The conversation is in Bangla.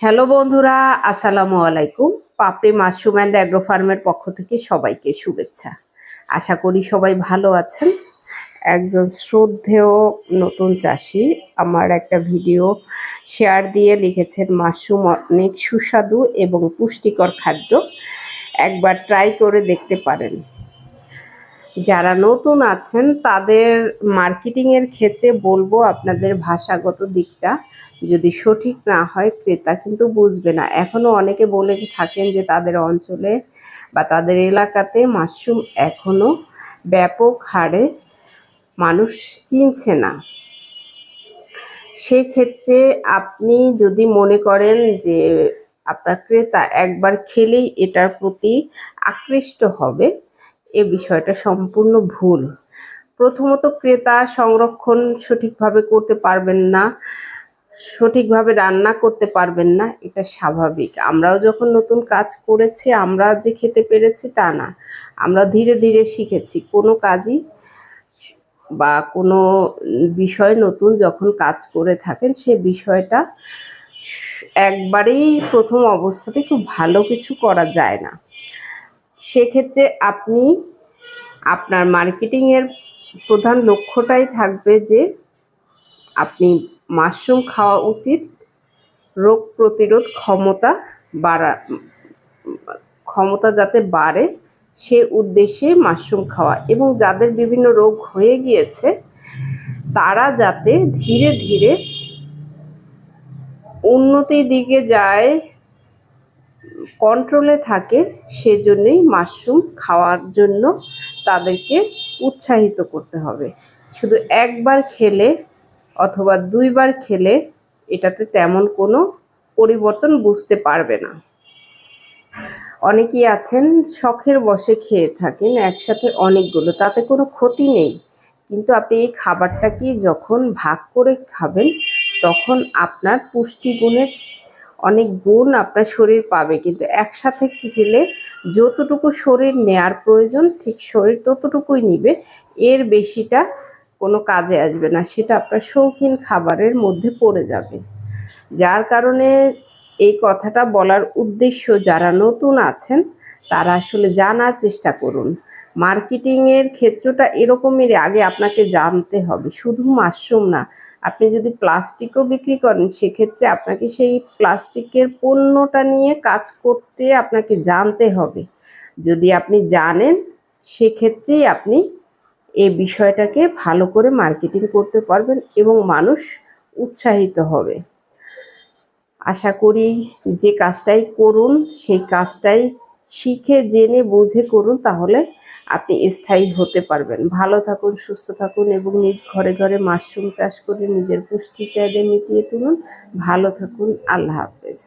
হ্যালো বন্ধুরা, আসসালামু আলাইকুম। পাপড়ি মাশরুম অ্যান্ড অ্যাগ্রো ফার্মের পক্ষ থেকে সবাইকে শুভেচ্ছা। আশা করি সবাই ভালো আছেন। একজন শ্রদ্ধেয় নতুন চাষি আমার একটা ভিডিও শেয়ার দিয়ে লিখেছেন, মাশরুম অনেক সুস্বাদু এবং পুষ্টিকর খাদ্য, একবার ট্রাই করে দেখতে পারেন। যারা নতুন আছেন তাদের মার্কেটিংয়ের ক্ষেত্রে বলবো, আপনাদের ভাষাগত দিকটা যদি সঠিক না হয় ক্রেতা কিন্তু বুঝবে না। এখনও অনেকে বলে থাকেন যে তাদের অঞ্চলে বা তাদের এলাকাতে মাশরুম এখনও ব্যাপক হারে মানুষ চিনছে না। সেক্ষেত্রে আপনি যদি মনে করেন যে আপনার ক্রেতা একবার খেলেই এটার প্রতি আকৃষ্ট হবে, এ বিষয়টা সম্পূর্ণ ভুল। প্রথমত, ক্রেতা সংরক্ষণ সঠিকভাবে করতে পারবেন না, সঠিকভাবে রান্না করতে পারবেন না, এটা স্বাভাবিক। আমরাও যখন নতুন কাজ করেছি আমরা যে খেতে পেরেছি তা না, আমরা ধীরে ধীরে শিখেছি। কোনো কাজই বা কোনো বিষয় নতুন যখন কাজ করে থাকেন সে বিষয়টা একবারেই প্রথম অবস্থাতে খুব ভালো কিছু করা যায় না। সেক্ষেত্রে আপনি আপনার মার্কেটিংয়ের প্রধান লক্ষ্যটাই থাকবে যে আপনি মাশরুম খাওয়া উচিত, রোগ প্রতিরোধ ক্ষমতা যাতে বাড়ে সে উদ্দেশ্যে মাশরুম খাওয়া, এবং যাদের বিভিন্ন রোগ হয়ে গিয়েছে তারা যাতে ধীরে ধীরে উন্নতির দিকে যায়, কন্ট্রোলে থাকে, সেজন্যই মাশরুম খাওয়ার জন্য তাদেরকে উৎসাহিত করতে হবে। শুধু একবার খেলে অথবা দুইবার খেলে এটাতে তেমন কোনো পরিবর্তন বুঝতে পারবে না। অনেকেই আছেন শখের বশে খেয়ে থাকেন একসাথে অনেকগুলো, তাতে কোনো ক্ষতি নেই। কিন্তু আপনি এই খাবারটাকে যখন ভাগ করে খাবেন তখন আপনার পুষ্টিগুণের অনেক গুণ আপনার শরীর পাবে। কিন্তু একসাথে খেলে যতটুকু শরীর নেয়ার প্রয়োজন ঠিক শরীর ততটুকুই নিবে, এর বেশিটা কোনো কাজে আসবে না, সেটা আপনার শৌখিন খাবারের মধ্যে পড়ে যাবে। যার কারণে এই কথাটা বলার উদ্দেশ্য, যারা নতুন আছেন তারা আসলে জানার চেষ্টা করুন। মার্কেটিংয়ের ক্ষেত্রটা এরকমেরই, আগে আপনাকে জানতে হবে। শুধু মাশরুম না, আপনি যদি প্লাস্টিকও বিক্রি করেন সেক্ষেত্রে আপনাকে সেই প্লাস্টিকের পণ্যটা নিয়ে কাজ করতে আপনাকে জানতে হবে। যদি আপনি জানেন সেক্ষেত্রেই আপনি এই বিষয়টাকে ভালো করে মার্কেটিং করতে পারবেন এবং মানুষ উৎসাহিত হবে। আশা করি যে কাজটাই করুন সেই কাজটাই শিখে জেনে বুঝে করুন, তাহলে আপনি স্থায়ী হতে পারবেন। ভালো থাকুন, সুস্থ থাকুন এবং নিজ ঘরে ঘরে মাশরুম চাষ করে নিজের পুষ্টি চাহিদা মিটিয়ে তুলুন। ভালো থাকুন, আল্লাহ হাফেজ।